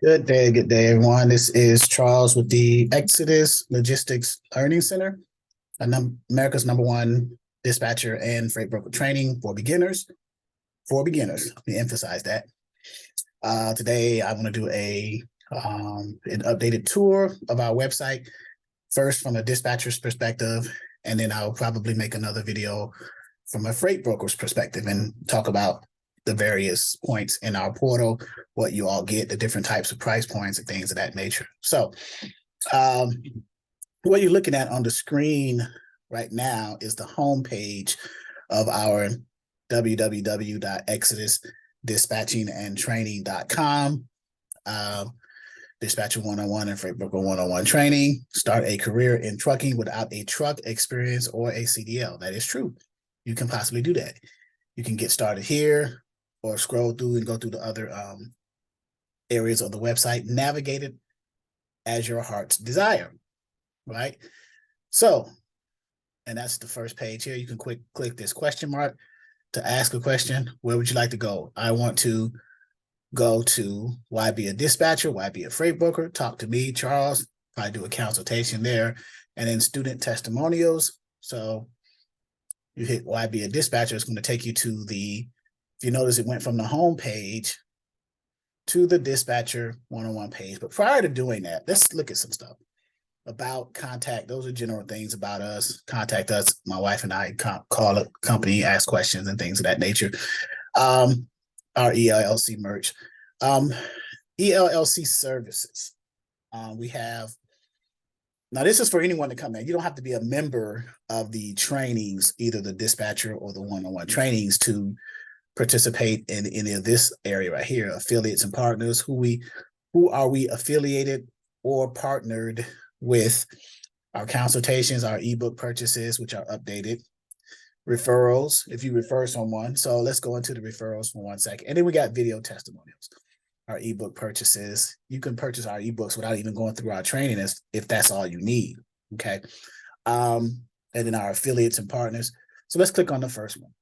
Good day, everyone. This is Charles with the Exodus Logistics Learning Center, America's #1 dispatcher and freight broker training for beginners. For beginners, let me emphasize that. Today, I want to do an updated tour of our website, first from a dispatcher's perspective, and then I'll probably make another video from a freight broker's perspective and talk about the various points in our portal, what you all get, the different types of price points and things of that nature. So what you're looking at on the screen right now is the homepage of our www.exodusdispatchingandtraining.com. Dispatcher 101 and Freight Broker 101 training. Start a career in trucking without a truck experience or a CDL. That is true. You can possibly do that. You can get started here or scroll through and go through the other areas of the website, navigate it as your heart's desire, right? So, and that's the first page here. You can click this question mark to ask a question. Where would you like to go? I want to go to why be a dispatcher, why be a freight broker, talk to me, Charles, probably do a consultation there, and then student testimonials. So you hit why be a dispatcher, it's going to take you to if you notice, it went from the home page to the dispatcher 101 page. But prior to doing that, let's look at some stuff about contact. Those are general things about us. Contact us. My wife and I call a company, ask questions and things of that nature. Our ELLC merch. ELLC services. We have, now this is for anyone to come in. You don't have to be a member of the trainings, either the dispatcher or the 101 trainings, to participate in any of this area right here. Affiliates and partners. Who are we affiliated or partnered with? Our consultations, our ebook purchases, which are updated. Referrals, if you refer someone. So let's go into the referrals for 1 second. And then we got video testimonials. Our ebook purchases. You can purchase our ebooks without even going through our training if that's all you need. Okay. And then our affiliates and partners. So let's click on the first one.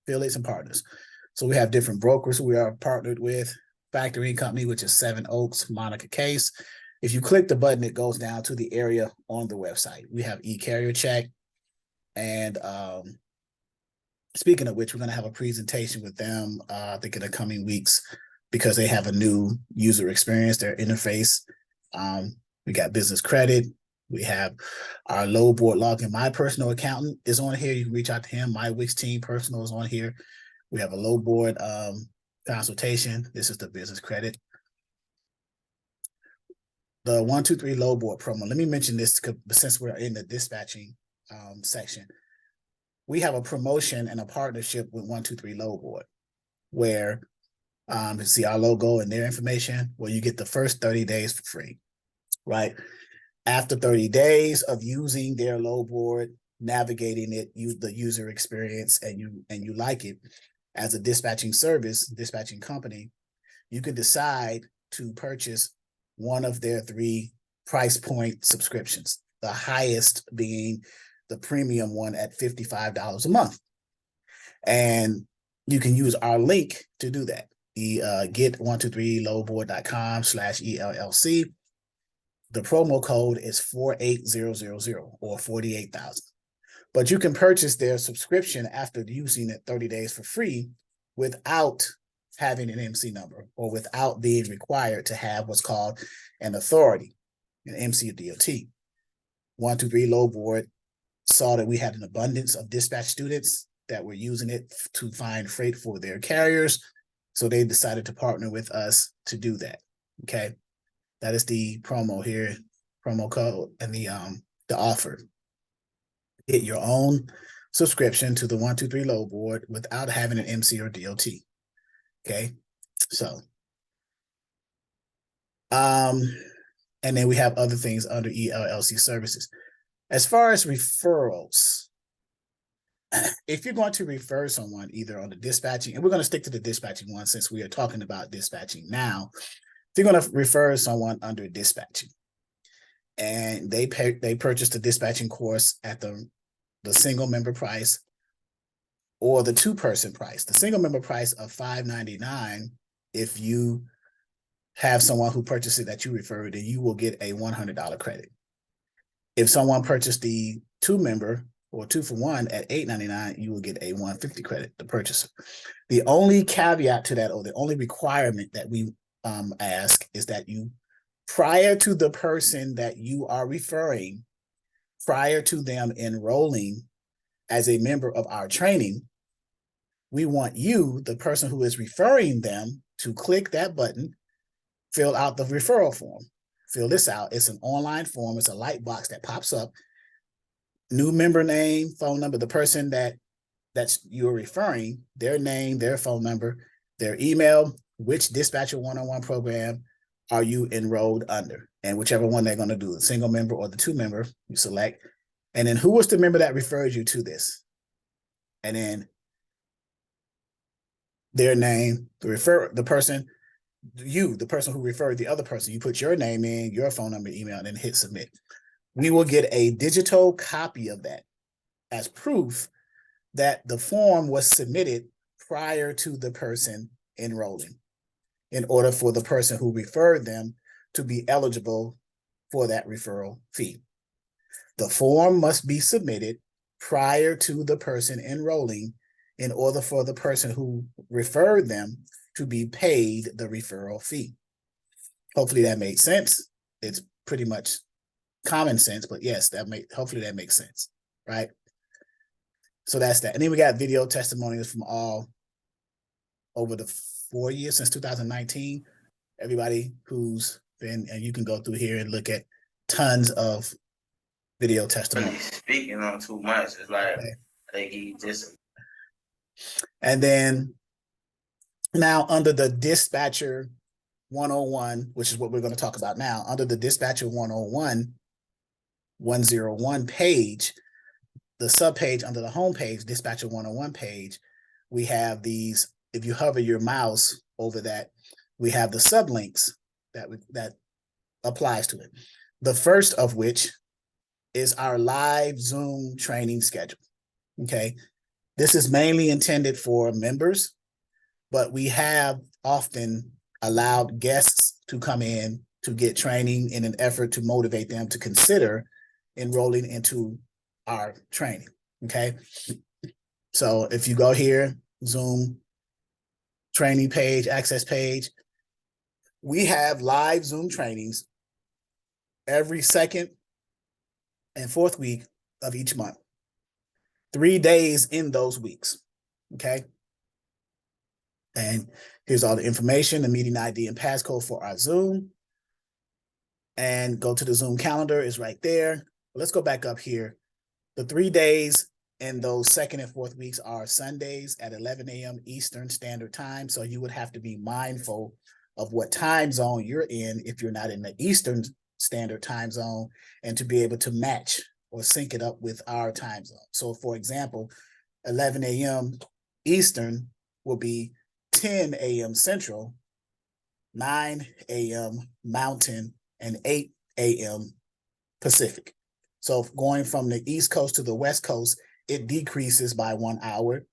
Affiliates and partners. So we have different brokers who we are partnered with. Factoring company, which is Seven Oaks, Monica Case. If you click the button, it goes down to the area on the website. We have eCarrier Check. And speaking of which, we're going to have a presentation with them, I think in the coming weeks, because they have a new user experience, their interface. We got business credit. We have our load board login. My personal accountant is on here. You can reach out to him. My Wix team personal is on here. We have a load board consultation. This is the business credit. The 123 load board promo. Let me mention this since we're in the dispatching section. We have a promotion and a partnership with 123 load board where you see our logo and their information, where you get the first 30 days for free, right? After 30 days of using their load board, navigating it, use the user experience, and you like it, as a dispatching service, dispatching company, you can decide to purchase one of their 3 price point subscriptions, the highest being the premium one at $55 a month. And you can use our link to do that. Get123loadboard.com/ELLC. The promo code is 48000 or 48,000. But you can purchase their subscription after using it 30 days for free without having an MC number or without being required to have what's called an authority, an MC or DOT. 123 load board saw that we had an abundance of dispatch students that were using it to find freight for their carriers. So they decided to partner with us to do that. Okay. That is the promo here, promo code, and the offer. Get your own subscription to the 123 load board without having an MC or DOT. Okay. So, and then we have other things under ELLC services. As far as referrals, if you're going to refer someone either on the dispatching, and we're going to stick to the dispatching one since we are talking about dispatching now, if you're going to refer someone under dispatching and they purchased the dispatching course at the single member price or the 2-person price, the single member price of $599 if you have someone who purchased it that you referred, then you will get a $100 credit. If someone purchased the 2-member or 2-for-1 at $8.99, you will get a $150 credit, the purchaser. The only caveat to that, or the only requirement that we ask, is that you, prior to the person that you are referring, prior to them enrolling as a member of our training, we want you, the person who is referring them, to click that button, fill out the referral form. Fill this out. It's an online form. It's a light box that pops up. New member name, phone number, the person that's you're referring, their name, their phone number, their email, which Dispatcher one-on-one program are you enrolled under, and whichever one they're going to do, the single member or the 2-member, you select. And then who was the member that referred you to this? And then their name, the person who referred the other person, you put your name in, your phone number, email, and then hit submit. We will get a digital copy of that as proof that the form was submitted prior to the person enrolling, in order for the person who referred them to be eligible for that referral fee. The form must be submitted prior to the person enrolling in order for the person who referred them to be paid the referral fee. Hopefully that made sense. It's pretty much common sense, but yes, hopefully that makes sense, right? So that's that. And then we got video testimonials from all over the 4 years since 2019. Everybody who's been, and you can go through here and look at tons of video testimonials. Speaking on too much, it's like, okay. They give you this. And then now under the Dispatcher 101, which is what we're going to talk about now, under the Dispatcher 101 page, the subpage under the home page, Dispatcher 101 page, we have these, if you hover your mouse over that, we have the sublinks that applies to it. The first of which is our live Zoom training schedule, okay? This is mainly intended for members, but we have often allowed guests to come in to get training in an effort to motivate them to consider enrolling into our training, okay? So if you go here, Zoom training page, access page, we have live Zoom trainings every second and fourth week of each month, 3 days in those weeks, okay? And here's all the information, the meeting ID and passcode for our Zoom. And go to the Zoom calendar, is right there. Let's go back up here. The 3 days in those second and fourth weeks are Sundays at 11 a.m. Eastern Standard Time. So you would have to be mindful of what time zone you're in if you're not in the Eastern Standard Time zone, and to be able to match or sync it up with our time zone. So for example, 11 a.m. Eastern will be 10 a.m. Central, 9 a.m. Mountain, and 8 a.m. Pacific. So going from the East Coast to the West Coast, it decreases by 1 hour.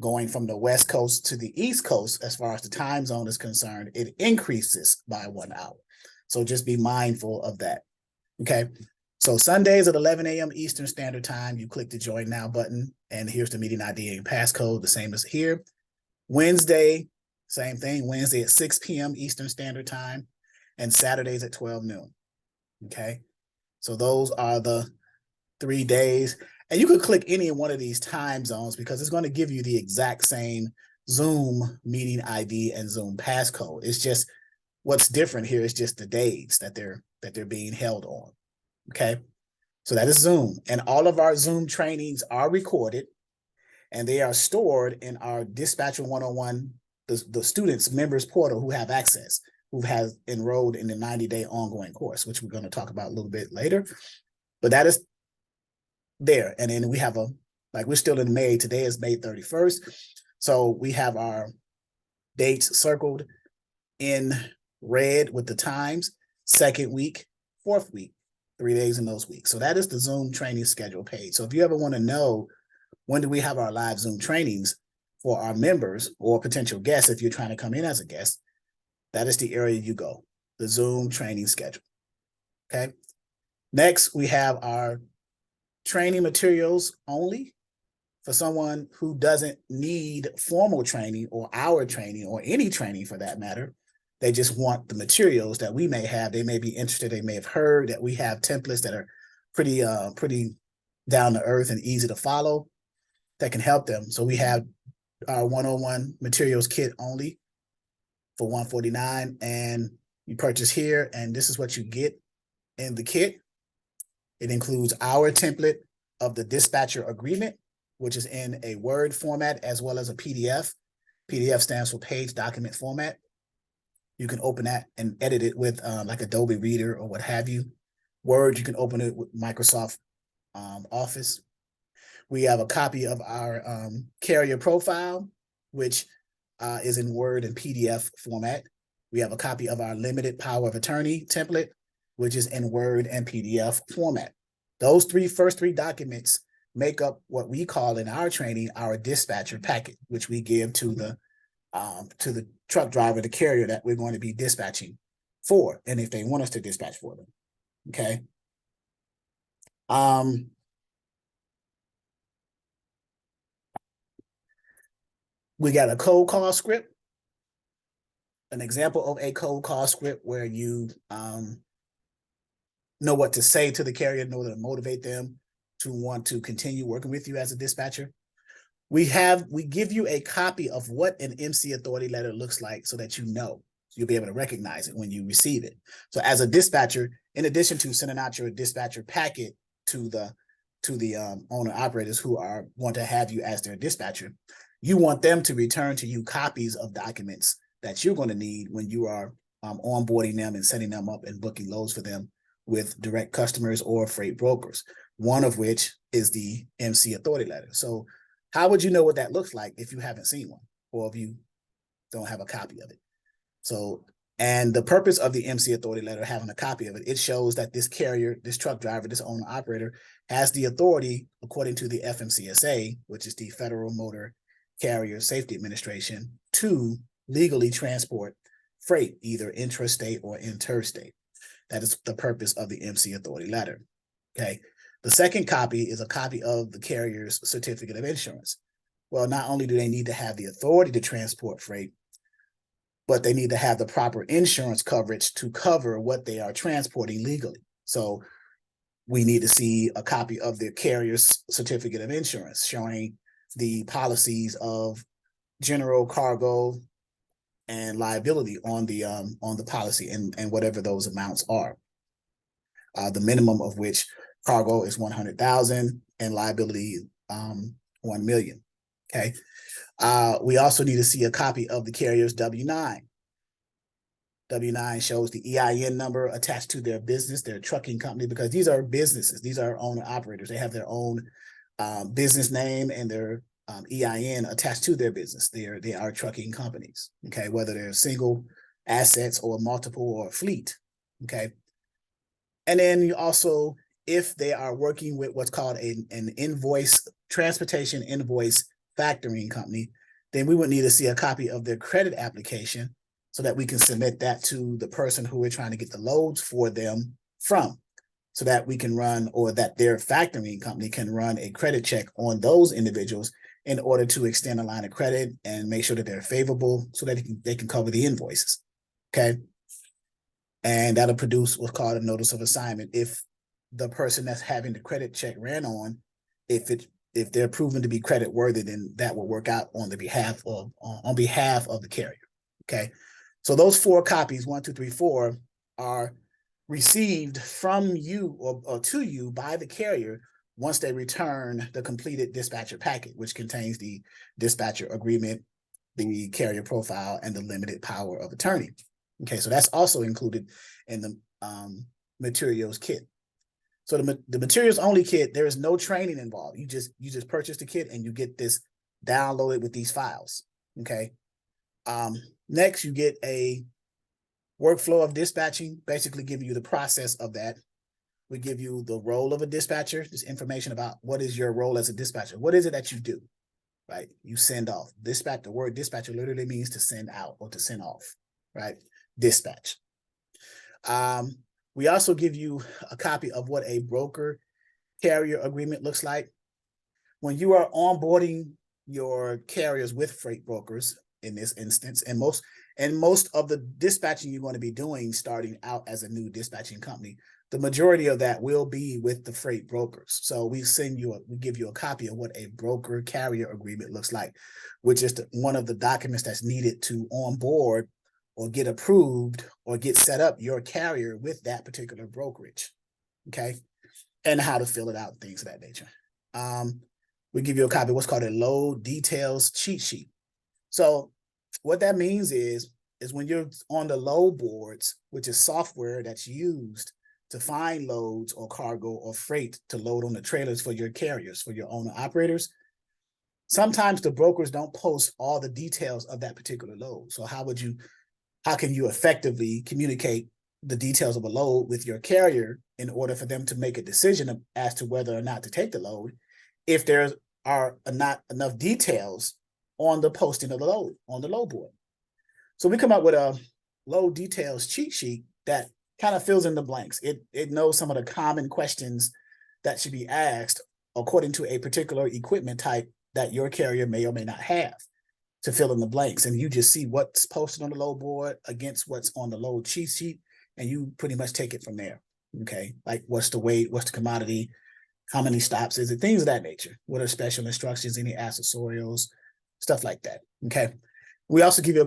Going from the West Coast to the East Coast, as far as the time zone is concerned, it increases by 1 hour. So just be mindful of that, okay? So Sundays at 11 a.m. Eastern Standard Time, you click the Join Now button, and here's the meeting ID and passcode, the same as here. Wednesday, same thing, Wednesday at 6 p.m. Eastern Standard Time, and Saturdays at 12 noon, okay? So those are the 3 days. And you could click any one of these time zones because it's going to give you the exact same Zoom meeting ID and Zoom passcode. It's just what's different here is just the days that they're being held on, okay? So that is Zoom. And all of our Zoom trainings are recorded, and they are stored in our Dispatcher 101, the students members portal who have access, who has enrolled in the 90-day ongoing course, which we're going to talk about a little bit later. But that is there. And then we have we're still in May. Today is May 31st. So we have our dates circled in red with the times, second week, fourth week, 3 days in those weeks. So that is the Zoom training schedule page. So if you ever want to know when do we have our live Zoom trainings for our members or potential guests, if you're trying to come in as a guest, That is the area you go, the Zoom training schedule. Okay. Next, we have our training materials only for someone who doesn't need formal training or our training or any training for that matter. They just want the materials that we may have. They may be interested. They may have heard that we have templates that are pretty down to earth and easy to follow that can help them. So we have our 101 materials kit only for $149, and you purchase here, and this is what you get in the kit. It includes our template of the dispatcher agreement, which is in a Word format as well as a PDF. PDF stands for page document format. You can open that and edit it with like Adobe Reader or what have you. Word, you can open it with Microsoft Office. We have a copy of our carrier profile, which is in Word and PDF format. We have a copy of our limited power of attorney template, which is in Word and PDF format. Those first three documents make up what we call in our training our dispatcher packet, which we give to the truck driver, the carrier that we're going to be dispatching for, and if they want us to dispatch for them. Okay. We got a cold call script, an example of a cold call script where you know what to say to the carrier in order to motivate them to want to continue working with you as a dispatcher. We give you a copy of what an MC authority letter looks like so that you know. You'll be able to recognize it when you receive it. So as a dispatcher, in addition to sending out your dispatcher packet to the owner operators who want to have you as their dispatcher, you want them to return to you copies of documents that you're going to need when you are onboarding them and setting them up and booking loads for them with direct customers or freight brokers, one of which is the MC authority letter. So how would you know what that looks like if you haven't seen one or if you don't have a copy of it? So, and the purpose of the MC authority letter, having a copy of it, it shows that this carrier, this truck driver, this owner operator has the authority, according to the FMCSA, which is the Federal Motor Carrier Safety Administration, to legally transport freight, either intrastate or interstate. That is the purpose of the MC authority letter. Okay. The second copy is a copy of the carrier's certificate of insurance. Well, not only do they need to have the authority to transport freight, but they need to have the proper insurance coverage to cover what they are transporting legally. So we need to see a copy of the carrier's certificate of insurance showing the policies of general, cargo, and liability on the policy and whatever those amounts are. The minimum of which cargo is 100,000 and liability 1 million. Okay. We also need to see a copy of the carrier's W-9. W-9 shows the EIN number attached to their business, their trucking company, because these are businesses. These are owner operators. They have their own business name and their EIN attached to their business. They are trucking companies, okay, whether they're single assets or multiple or fleet, okay. And then you also, if they are working with what's called an invoice, transportation invoice factoring company, then we would need to see a copy of their credit application so that we can submit that to the person who we're trying to get the loads for them from, so that we can run, or that their factoring company can run a credit check on those individuals in order to extend a line of credit and make sure that they're favorable so that they can cover the invoices, okay? And that'll produce what's called a notice of assignment. If the person that's having the credit check ran on, if they're proven to be credit worthy, then that will work out on behalf of the carrier. Okay. So those 4 copies, 1, 2, 3, 4, are received from you or to you by the carrier once they return the completed dispatcher packet, which contains the dispatcher agreement, the carrier profile, and the limited power of attorney. Okay, so that's also included in the materials kit. So the materials only kit, there is no training involved. You just purchase the kit and you get this downloaded with these files. Okay. Next, you get a workflow of dispatching, basically giving you the process of that. We give you the role of a dispatcher, this information about what is your role as a dispatcher. What is it that you do? Right? You send off. Dispatch, the word dispatcher literally means to send out or to send off. right? Dispatch. We also give you a copy of what a broker carrier agreement looks like. When you are onboarding your carriers with freight brokers in this instance, and most of the dispatching you're going to be doing starting out as a new dispatching company, the majority of that will be with the freight brokers. So we give you a copy of what a broker carrier agreement looks like, which is one of the documents that's needed to onboard or get approved or get set up your carrier with that particular brokerage, okay? And how to fill it out, things of that nature. We give you a copy of what's called a load details cheat sheet. So what that means is when you're on the load boards, which is software that's used to find loads or cargo or freight to load on the trailers for your carriers, for your owner operators, sometimes the brokers don't post all the details of that particular load. So how can you effectively communicate the details of a load with your carrier in order for them to make a decision as to whether or not to take the load if there are not enough details on the posting of the load on the load board? So we come up with a load details cheat sheet that kind of fills in the blanks. It knows some of the common questions that should be asked according to a particular equipment type that your carrier may or may not have, to fill in the blanks. And you just see what's posted on the load board against what's on the load cheat sheet, and you pretty much take it from there, okay? Like, what's the weight, what's the commodity, how many stops is it, things of that nature. What are special instructions, any accessorials, stuff like that, okay? We also give you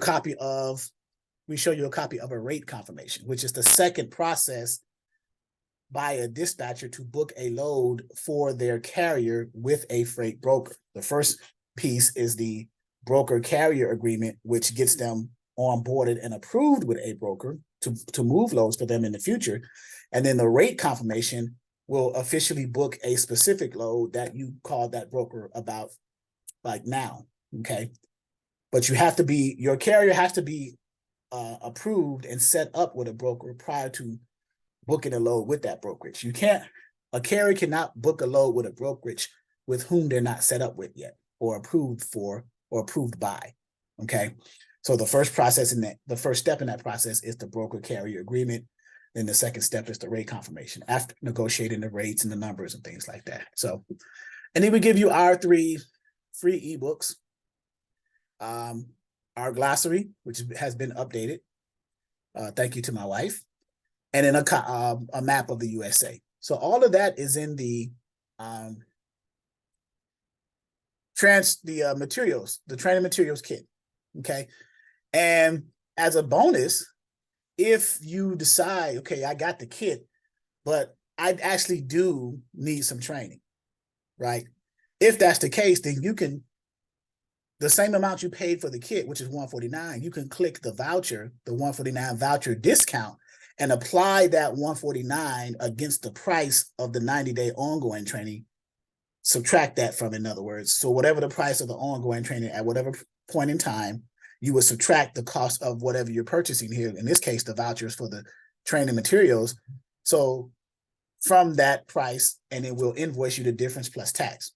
we show you a copy of a rate confirmation, which is the second process by a dispatcher to book a load for their carrier with a freight broker. The first piece is the broker carrier agreement, which gets them onboarded and approved with a broker to move loads for them in the future. And then the rate confirmation will officially book a specific load that you called that broker about, like now, okay? But your carrier has to be approved and set up with a broker prior to booking a load with that brokerage. A carrier cannot book a load with a brokerage with whom they're not set up with yet or approved for or approved by, okay? So the first step in that process is the broker carrier agreement. Then the second step is the rate confirmation after negotiating the rates and the numbers and things like that. So, and then we give you our 3 free ebooks, our glossary, which has been updated. Thank you to my wife. And then a map of the USA. So all of that is in the materials, the training materials kit, okay? And as a bonus, if you decide, okay, I got the kit, but I actually do need some training, right? If that's the case, then the same amount you paid for the kit, which is $149, you can click the voucher, the $149 voucher discount, and apply that $149 against the price of the 90-day ongoing training. Subtract that from, in other words. So whatever the price of the ongoing training at whatever point in time, you would subtract the cost of whatever you're purchasing here. In this case, the vouchers for the training materials. So from that price, and it will invoice you the difference plus tax,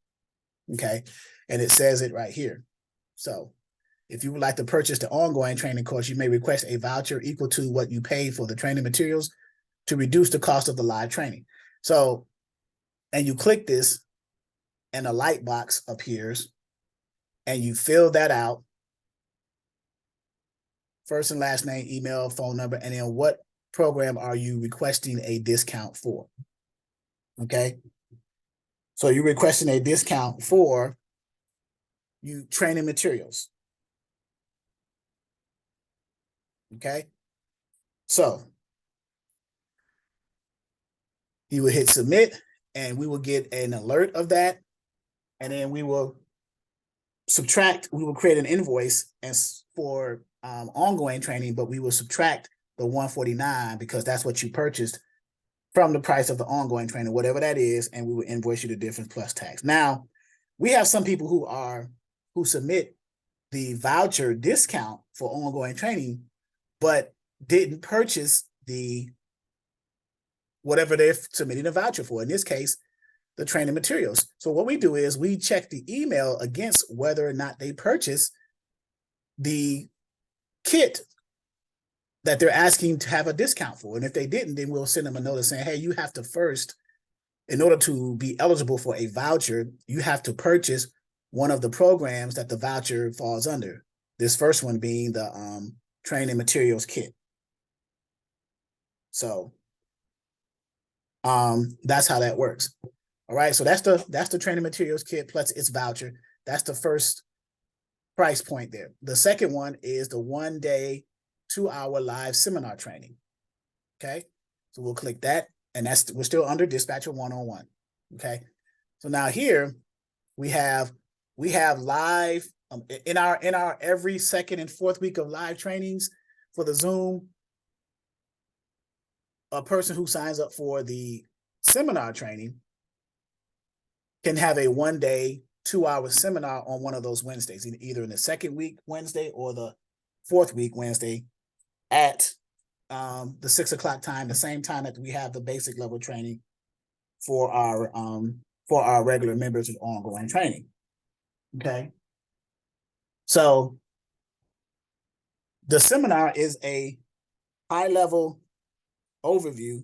okay? And it says it right here. So if you would like to purchase the ongoing training course, you may request a voucher equal to what you paid for the training materials to reduce the cost of the live training. So, and you click this, and a light box appears, and you fill that out. First and last name, email, phone number, and then what program are you requesting a discount for? Okay. So you're requesting a discount for training materials. Okay. So you will hit submit, and we will get an alert of that. And then we will create an invoice for ongoing training, but we will subtract the $149 because that's what you purchased from the price of the ongoing training, whatever that is, and we will invoice you the difference plus tax. Now, we have some people who submit the voucher discount for ongoing training, but didn't purchase whatever they're submitting a voucher for. In this case, the training materials. So what we do is we check the email against whether or not they purchase the kit that they're asking to have a discount for. And if they didn't, then we'll send them a notice saying, hey, you have to first, in order to be eligible for a voucher, you have to purchase one of the programs that the voucher falls under. This first one being the training materials kit. So that's how that works. All right, so that's the training materials kit plus its voucher. That's the first price point there. The second one is the 1-day, 2-hour live seminar training. Okay, so we'll click that, and we're still under Dispatcher 101. Okay, so now here we have live in our every second and fourth week of live trainings for the Zoom. A person who signs up for the seminar training can have a 1-day, 2-hour seminar on one of those Wednesdays, either in the second week Wednesday or the fourth week Wednesday at the 6 o'clock time, the same time that we have the basic level training for our regular members of ongoing training. Okay. So the seminar is a high-level overview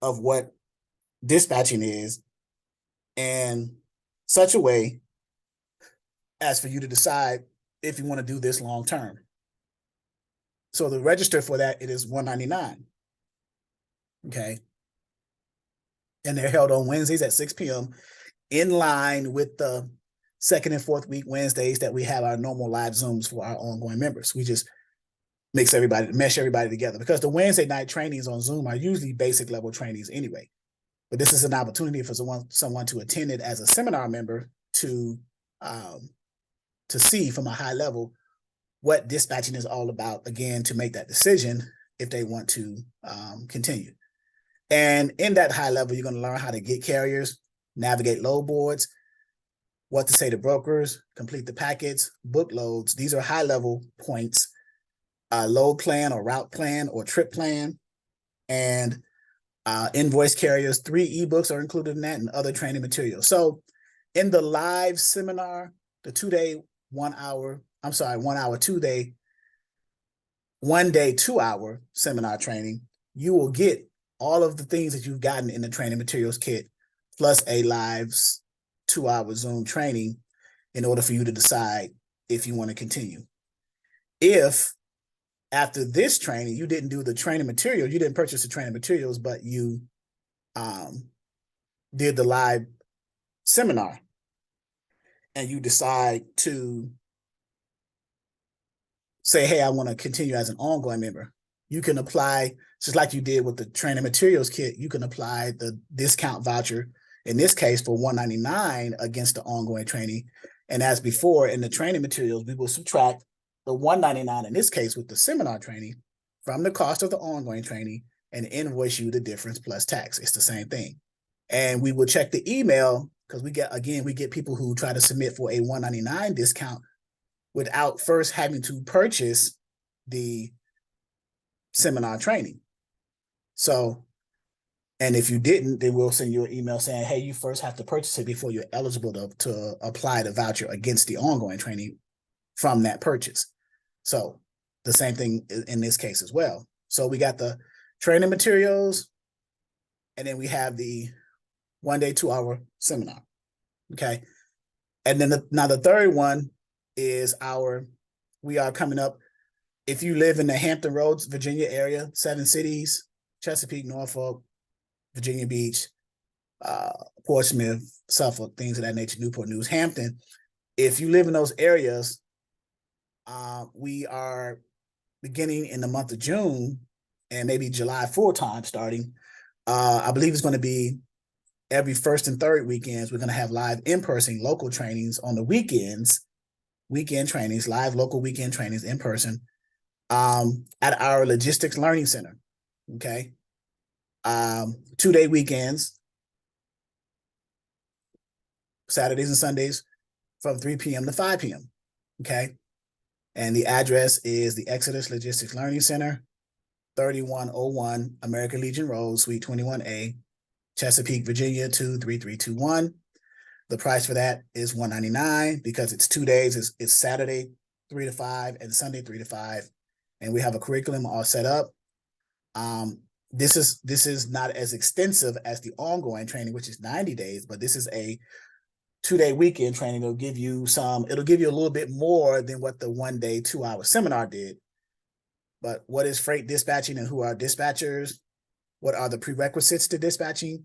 of what dispatching is in such a way as for you to decide if you want to do this long term. So the register for that, it is $199. Okay. And they're held on Wednesdays at 6 p.m. in line with the second and fourth week Wednesdays that we have our normal live Zooms for our ongoing members. We just mesh everybody together, because the Wednesday night trainings on Zoom are usually basic level trainings anyway. But this is an opportunity for someone to attend it as a seminar member to see from a high level what dispatching is all about, again, to make that decision if they want to continue. And in that high level, you're going to learn how to get carriers, navigate load boards, what to say to brokers, complete the packets, book loads. These are high level points. Load plan or route plan or trip plan, and invoice carriers. 3 ebooks are included in that, and other training materials. So in the live seminar, the 2-day, 1-hour, 2-day, 1-day, 2-hour seminar training, you will get all of the things that you've gotten in the training materials kit, plus a live 2-hour Zoom training in order for you to decide if you want to continue. If after this training, you didn't do the training material, you didn't purchase the training materials, but you did the live seminar, and you decide to say, hey, I want to continue as an ongoing member, you can apply, just like you did with the training materials kit, you can apply the discount voucher, in this case for $199 against the ongoing training. And as before, in the training materials, we will subtract the $199 in this case with the seminar training from the cost of the ongoing training and invoice you the difference plus tax. It's the same thing. And we will check the email, because we get people who try to submit for a $199 discount without first having to purchase the seminar training. So, and if you didn't, then we'll send you an email saying, hey, you first have to purchase it before you're eligible to apply the voucher against the ongoing training from that purchase. So the same thing in this case as well. So we got the training materials, and then we have the 1-day, 2-hour seminar. Okay. And then now the third one is we are coming up. If you live in the Hampton Roads, Virginia area, 7 cities, Chesapeake, Norfolk, Virginia Beach, Portsmouth, Suffolk, things of that nature, Newport News, Hampton. If you live in those areas, we are beginning in the month of June and maybe July full time starting. I believe it's going to be every first and third weekends. We're going to have live in-person local trainings on the weekends, weekend trainings, live local weekend trainings in person at our Logistics Learning Center. Okay. 2-day weekends, Saturdays and Sundays from 3 p.m. to 5 p.m. Okay. And the address is the Exodus Logistics Learning Center, 3101 American Legion Road, Suite 21A, Chesapeake, Virginia 23321. The price for that is $199 because it's 2 days. It's Saturday 3 to 5 and Sunday 3 to 5. and we have a curriculum all set up. This is not as extensive as the ongoing training, which is 90 days, but this is a 2-day weekend training. It'll give you a little bit more than what the 1-day, 2-hour seminar did. But what is freight dispatching and who are dispatchers? What are the prerequisites to dispatching?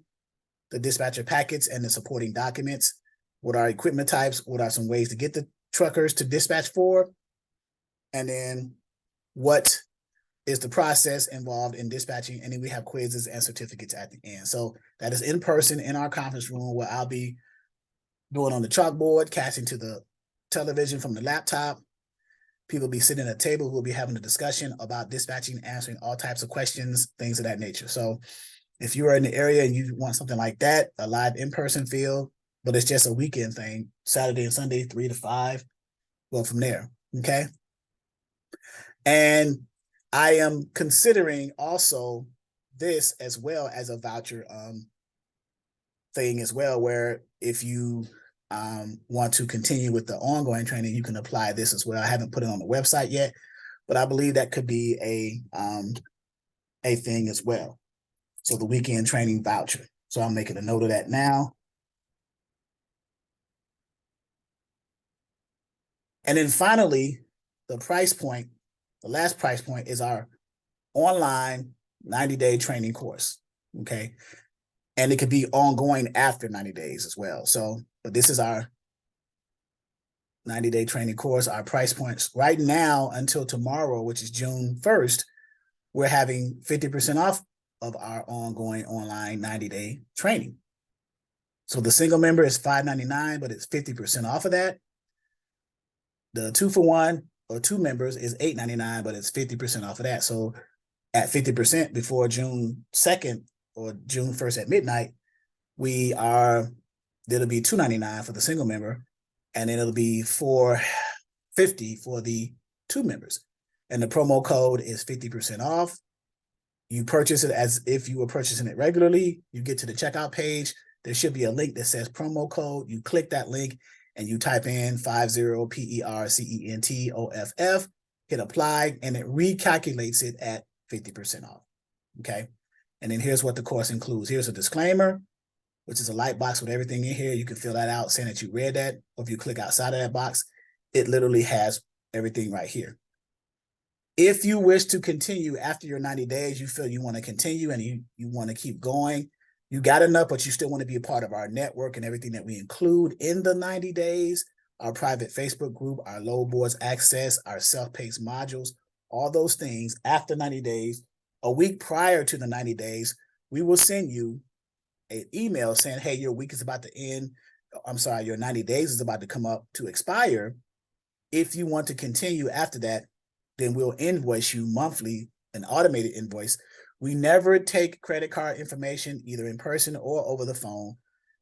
The dispatcher packets and the supporting documents. What are equipment types? What are some ways to get the truckers to dispatch for? And then what is the process involved in dispatching? And then we have quizzes and certificates at the end. So that is in person in our conference room, where I'll be doing on the chalkboard, casting to the television from the laptop. People will be sitting at a table. We'll be having a discussion about dispatching, answering all types of questions, things of that nature. So if you are in the area and you want something like that, a live in-person feel, but it's just a weekend thing, Saturday and Sunday, 3 to 5, go from there, okay? And I am considering also this as well as a voucher thing as well, where if you want to continue with the ongoing training, you can apply this as well. I haven't put it on the website yet, but I believe that could be a thing as well. So the weekend training voucher. So I'm making a note of that now. And then finally, the price point, the last price point is our online 90-day training course, okay? And it could be ongoing after 90 days as well. So, but this is our 90-day training course. Our price points right now until tomorrow, which is June 1st, we're having 50% off of our ongoing online 90-day training. So the single member is $5.99, but it's 50% off of that. The 2-for-1 or 2 members is $8.99, but it's 50% off of that. So at 50% before June 2nd or June 1st at midnight, it'll be $2.99 for the single member, and then it'll be $4.50 for the 2 members. And the promo code is 50% off. You purchase it as if you were purchasing it regularly. You get to the checkout page. There should be a link that says promo code. You click that link and you type in 50PERCENTOFF, hit apply, and it recalculates it at 50% off, okay? And then here's what the course includes. Here's a disclaimer, which is a light box with everything in here. You can fill that out saying that you read that, or if you click outside of that box, it literally has everything right here. If you wish to continue after your 90 days, you feel you want to continue and you want to keep going, you got enough, but you still want to be a part of our network and everything that we include in the 90 days, our private Facebook group, our load boards access, our self-paced modules, all those things after 90 days, a week prior to the 90 days, we will send you an email saying, hey, your week is about to end. I'm sorry, your 90 days is about to come up to expire. If you want to continue after that, then we'll invoice you monthly, an automated invoice. We never take credit card information, either in person or over the phone.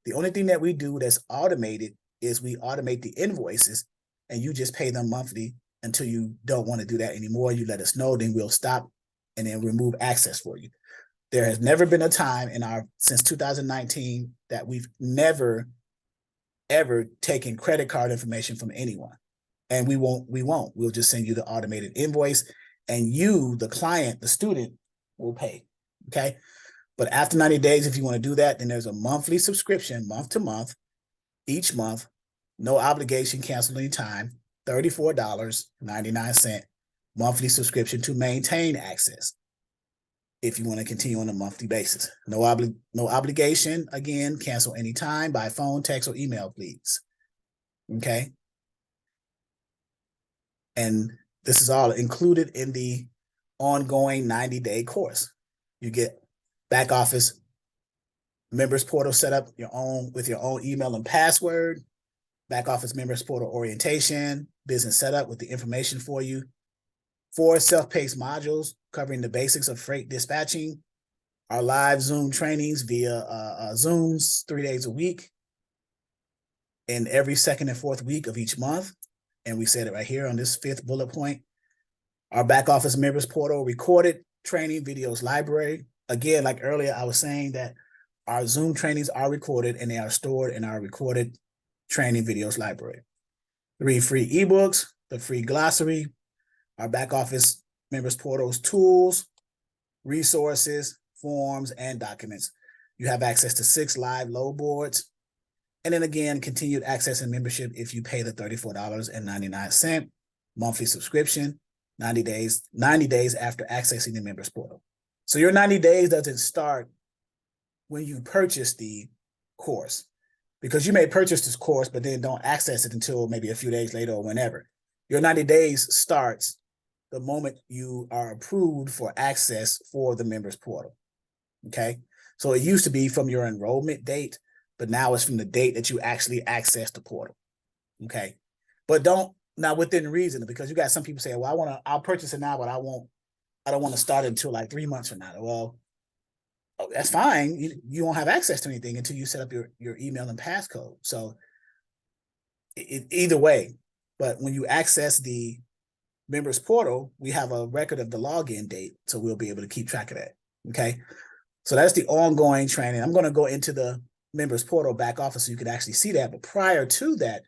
The only thing that we do that's automated is we automate the invoices, and you just pay them monthly until you don't want to do that anymore. You let us know, then we'll stop and then remove access for you. There has never been a time since 2019 that we've never, ever taken credit card information from anyone. And we won't. We'll just send you the automated invoice, and you, the client, the student, will pay, okay? But after 90 days, if you want to do that, then there's a monthly subscription, month to month, each month, no obligation, cancel anytime, $34.99 monthly subscription to maintain access if you want to continue on a monthly basis. No obligation, again, cancel anytime by phone, text, or email, please, okay? And this is all included in the ongoing 90-day course. You get back office members portal set up with your own email and password, back office members portal orientation, business setup with the information for you, 4 self-paced modules covering the basics of freight dispatching, our live Zoom trainings via Zooms 3 days a week, and every second and fourth week of each month. And we said it right here on this 5th bullet point. Our back office members portal recorded training videos library. Again, like earlier, I was saying that our Zoom trainings are recorded and they are stored in our recorded training videos library. 3 free ebooks, the free glossary, our back office members portal's tools, resources, forms, and documents. You have access to 6 live load boards. And then again, continued access and membership if you pay the $34.99 monthly subscription, 90 days after accessing the members portal. So your 90 days doesn't start when you purchase the course, because you may purchase this course, but then don't access it until maybe a few days later or whenever. Your 90 days starts the moment you are approved for access for the members portal, okay? So it used to be from your enrollment date, but now it's from the date that you actually access the portal, okay? But now within reason, because you got some people say, well, I'll purchase it now, but I don't want to start it until like 3 months from now. Well, that's fine. You won't have access to anything until you set up your email and passcode. So either way, but when you access the members portal, we have a record of the login date, so we'll be able to keep track of that, okay? So that's the ongoing training. I'm going to go into the members portal back office so you can actually see that. But prior to that,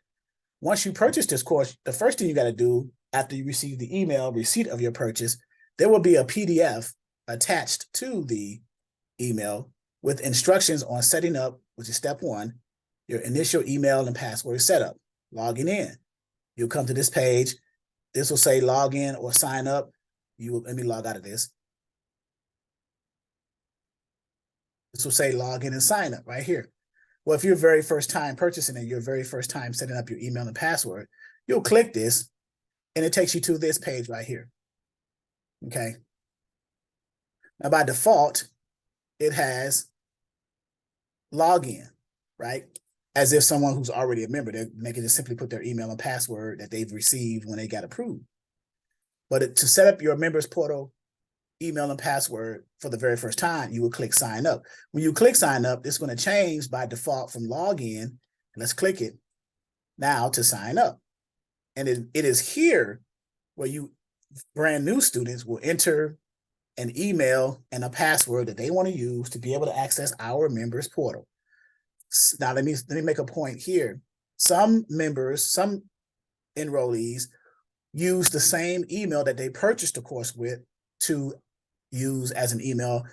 once you purchase this course, the first thing you got to do after you receive the email receipt of your purchase, there will be a PDF attached to the email with instructions on setting up, which is step 1, your initial email and password setup, logging in. You'll come to this page. This will say log in or sign up. Let me log out of this. This will say log in and sign up right here. Well, if you're very first time purchasing and your very first time setting up your email and password, you'll click this and it takes you to this page right here. Okay. Now by default, it has login, right? As if someone who's already a member, they can just simply put their email and password that they've received when they got approved. But to set up your members portal email and password for the very first time, you will click sign up. When you click sign up, it's going to change by default from login. Let's click it now to sign up. And it is here where you brand new students will enter an email and a password that they want to use to be able to access our members portal. Now, let me make a point here. Some members, some enrollees use the same email that they purchased the course with to use as an email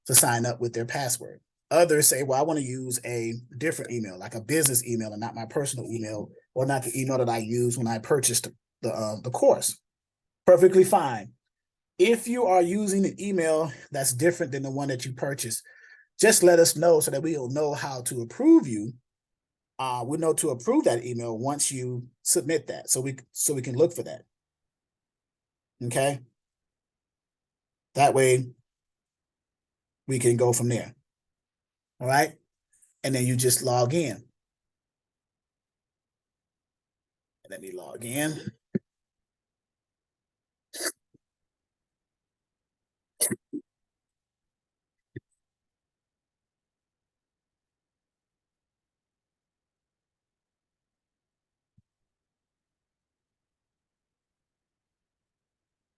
to sign up with their password. Others say, well, I want to use a different email, like a business email and not my personal email, or not the email that I used when I purchased the course. Perfectly fine. If you are using an email that's different than the one that you purchased, just let us know so that we'll know how to approve you. We'll know to approve that email once you submit that, so we can look for that. Okay. That way we can go from there. All right. And then you just log in. Let me log in.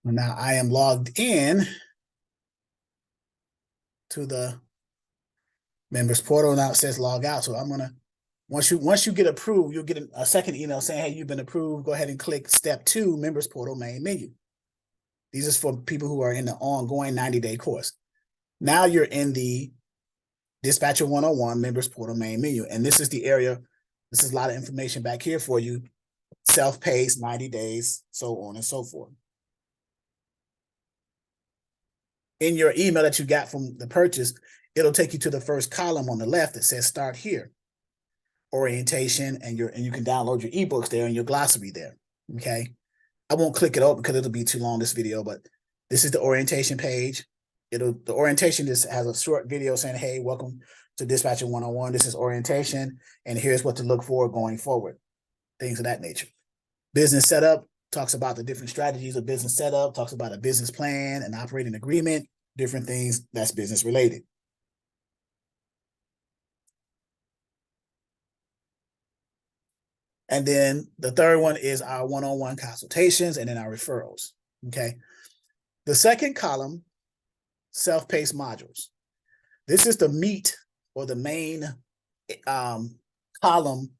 Now I am logged in to the members portal. Now it says log out. So I'm gonna, once you get approved, you'll get a second email saying, hey, you've been approved. Go ahead and click step 2, members portal main menu. These is for people who are in the ongoing 90-day course. Now you're in the Dispatcher 101 members portal main menu. And this is the area, this is a lot of information back here for you. Self-paced, 90 days, so on and so forth. In your email that you got from the purchase, it'll take you to the first column on the left that says start here. Orientation, and you can download your ebooks there and your glossary there. Okay. I won't click it up because it'll be too long, this video, but this is the orientation page. The orientation just has a short video saying, hey, welcome to Dispatcher 101. This is orientation, and here's what to look for going forward. Things of that nature. Business setup talks about the different strategies of business setup, talks about a business plan, an operating agreement, different things that's business related. And then the third one is our one-on-one consultations, and then our referrals, okay? The second column, self-paced modules. This is the meat or the main column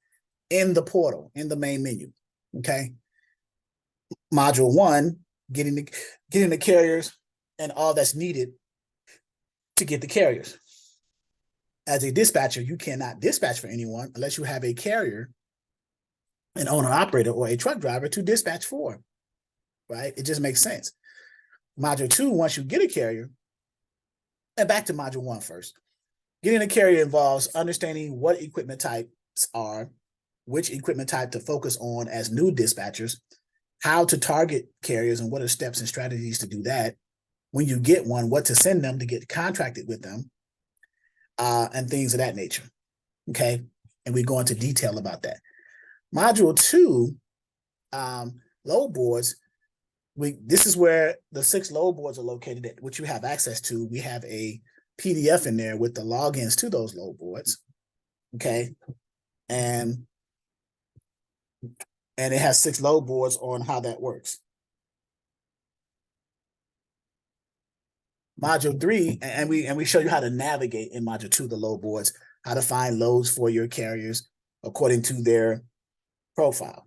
in the portal, in the main menu, okay? Module 1 getting the carriers and all that's needed to get the carriers. As a dispatcher, you cannot dispatch for anyone unless you have a carrier, an owner operator, or a truck driver to dispatch for, right? It just makes sense. Module 2, once you get a carrier, and back to module 1 first. Getting a carrier involves understanding what equipment types are, which equipment type to focus on as new dispatchers, how to target carriers and what are steps and strategies to do that. When you get one, what to send them to get contracted with them, and things of that nature, okay? And we go into detail about that. Module 2, load boards, this is where the 6 load boards are located, which you have access to. We have a PDF in there with the logins to those load boards, okay? And it has 6 load boards on how that works. Module 3, and we show you how to navigate in module 2, the load boards, how to find loads for your carriers according to their profile,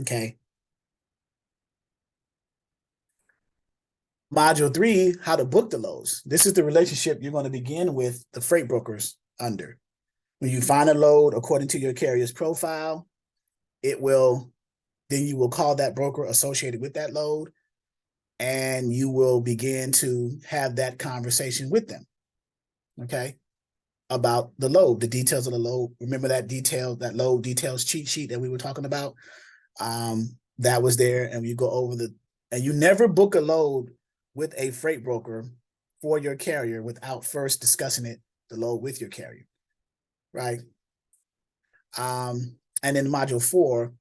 okay? Module 3, how to book the loads. This is the relationship you're going to begin with the freight brokers under. When you find a load according to your carrier's profile, then you will call that broker associated with that load, and you will begin to have that conversation with them, okay, about the load, the details of the load. Remember that load details cheat sheet that we were talking about? That was there, and you go over and you never book a load with a freight broker for your carrier without first discussing the load with your carrier, right? And then module 4,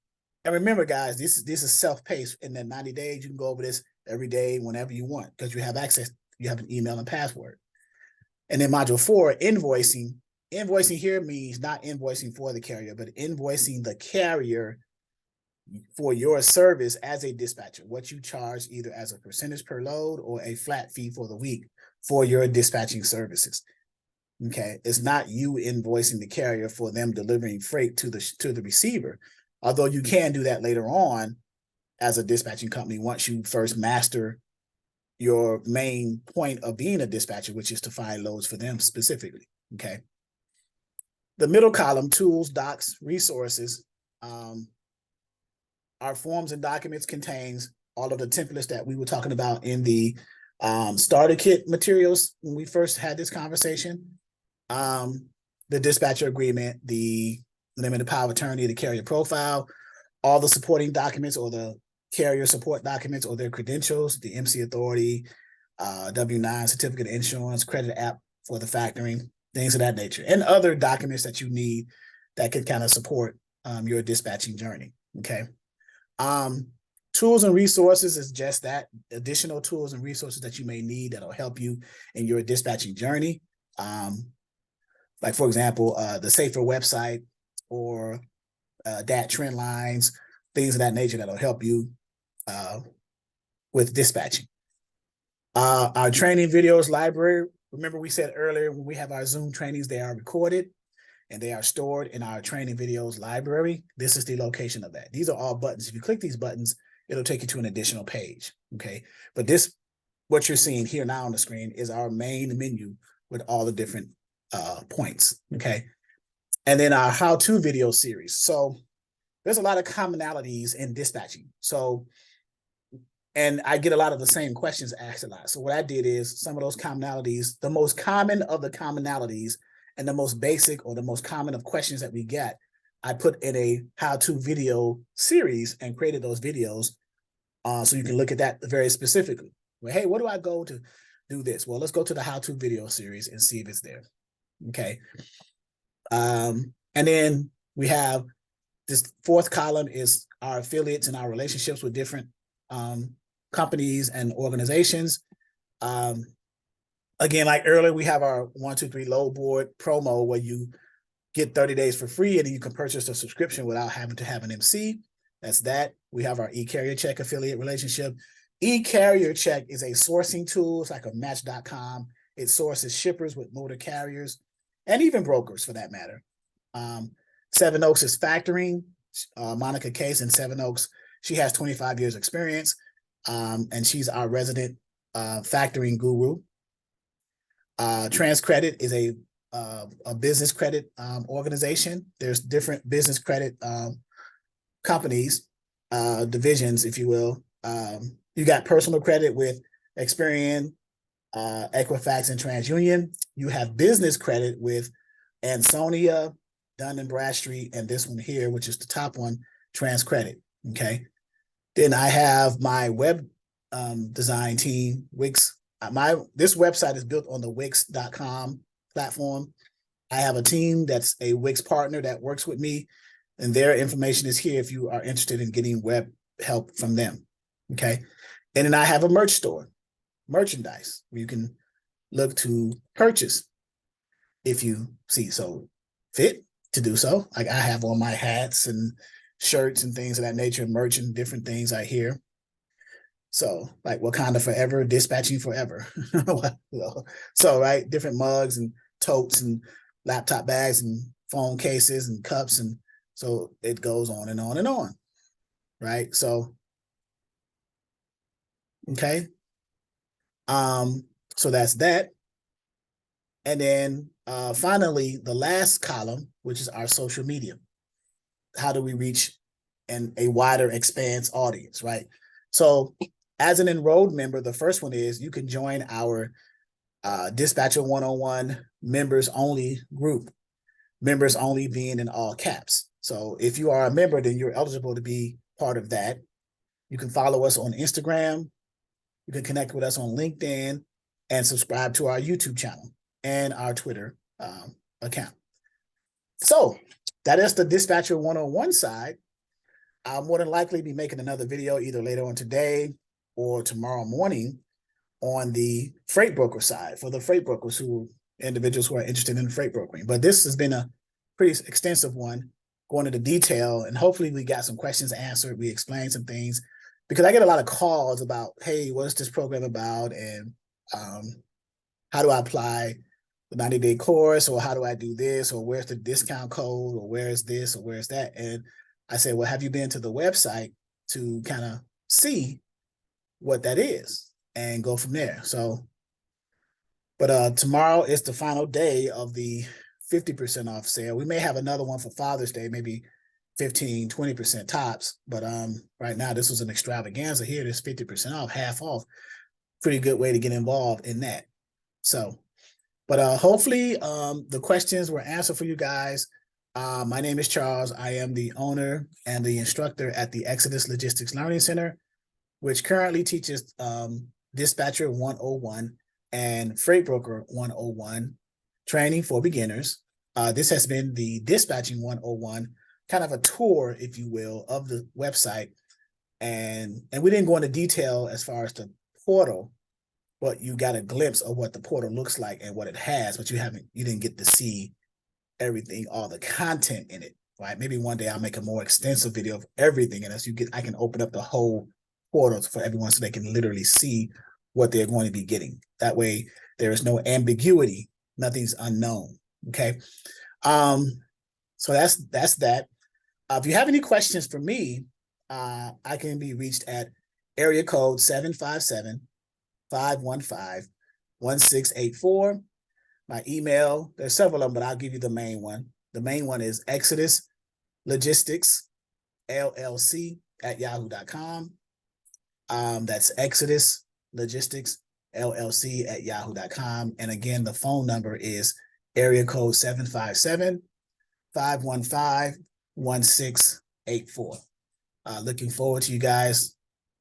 and remember, guys, this is self-paced. In that 90 days, you can go over this every day, whenever you want, because you have access, you have an email and password. And then module 4, invoicing. Invoicing here means not invoicing for the carrier, but invoicing the carrier for your service as a dispatcher, what you charge either as a percentage per load or a flat fee for the week for your dispatching services. Okay, it's not you invoicing the carrier for them delivering freight to the receiver, although you can do that later on as a dispatching company once you first master your main point of being a dispatcher, which is to find loads for them specifically, okay? The middle column, tools, docs, resources, our forms and documents contains all of the templates that we were talking about in the starter kit materials when we first had this conversation. The dispatcher agreement, the limited power of attorney, the carrier profile, all the supporting documents or the carrier support documents or their credentials, the MC authority, W-9, certificate of insurance, credit app for the factoring, things of that nature, and other documents that you need that can kind of support your dispatching journey, okay? Tools and resources is just that, additional tools and resources that you may need that'll help you in your dispatching journey. Like, for example, the Safer website or DAT trend lines, things of that nature that'll help you with dispatching. Our training videos library, remember we said earlier when we have our Zoom trainings, they are recorded and they are stored in our training videos library. This is the location of that. These are all buttons. If you click these buttons, it'll take you to an additional page, okay? But what you're seeing here now on the screen is our main menu with all the different points, okay? And then our how-to video series. So there's a lot of commonalities in dispatching. So, and I get a lot of the same questions asked a lot. So what I did is some of those commonalities, the most common of the commonalities and the most basic or the most common of questions that we get, I put in a how-to video series and created those videos so you can look at that very specifically. Well, hey, where do I go to do this? Well, let's go to the how-to video series and see if it's there, okay? And then we have this fourth column is our affiliates and our relationships with different companies and organizations. Again, like earlier, we have our 1, 2, 3 load board promo where you get 30 days for free and then you can purchase a subscription without having to have an MC. That's that. We have our eCarrier Check affiliate relationship. eCarrier Check is a sourcing tool. It's like a Match.com. It sources shippers with motor carriers and even brokers for that matter. Seven Oaks is factoring. Monica Case in Seven Oaks, she has 25 years experience. and she's our resident factoring guru. TransCredit is a business credit organization. There's different business credit companies, divisions, if you will. You got personal credit with Experian, Equifax, and TransUnion. You have business credit with Ansonia, Dun & Bradstreet, and this one here, which is the top one, TransCredit. Okay. Then I have my web design team, Wix. This website is built on the Wix.com platform. I have a team that's a Wix partner that works with me, and their information is here if you are interested in getting web help from them. Okay. And then I have a merch store, merchandise, where you can look to purchase if you see so fit to do so. Like I have all my hats and shirts and things of that nature, merch and different things I hear. So like Wakanda forever, dispatching forever. So right, different mugs and totes and laptop bags and phone cases and cups, and so it goes on and on and on, right? So okay, so that's that. And then finally, the last column, which is our social media. How do we reach a wider expanse audience, right? So as an enrolled member, the first one is you can join our Dispatcher 101 members only group, members only being in all caps. So if you are a member, then you're eligible to be part of that. You can follow us on Instagram. You can connect with us on LinkedIn and subscribe to our YouTube channel and our Twitter account. So that is the Dispatcher 101 side. I'll more than likely be making another video either later on today or tomorrow morning on the freight broker side for the freight brokers individuals who are interested in freight brokering. But this has been a pretty extensive one, going into detail, and hopefully we got some questions answered. We explained some things, because I get a lot of calls about, hey, what's this program about? And how do I apply the 90-day course? Or how do I do this? Or where's the discount code? Or where's this? Or where's that? And I said, well, have you been to the website to kind of see what that is and go from there? So, but tomorrow is the final day of the 50% off sale. We may have another one for Father's Day, maybe 15, 20% tops. But right now, this was an extravaganza here. This 50% off, half off. Pretty good way to get involved in that. So, but hopefully the questions were answered for you guys. My name is Charles. I am the owner and the instructor at the Exodus Logistics Learning Center, which currently teaches Dispatcher 101 and Freight Broker 101 training for beginners. This has been the Dispatching 101, kind of a tour, if you will, of the website. And we didn't go into detail as far as the portal, but you got a glimpse of what the portal looks like and what it has, but you didn't get to see everything, all the content in it, right? Maybe one day I'll make a more extensive video of everything, and as I can open up the whole portal for everyone so they can literally see what they're going to be getting. That way there is no ambiguity, nothing's unknown. Okay. So that's that. If you have any questions for me, I can be reached at area code 757-515-1684. My email, there's several of them, but I'll give you the main one. The main one is exoduslogisticsllc@yahoo.com. That's exoduslogisticsllc@yahoo.com. And again, the phone number is area code 757-515-1684. Looking forward to you guys.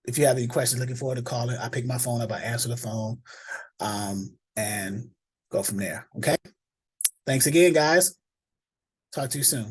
If you have any questions, looking forward to calling. I pick my phone up, I answer the phone, and go from there. Okay. Thanks again, guys. Talk to you soon.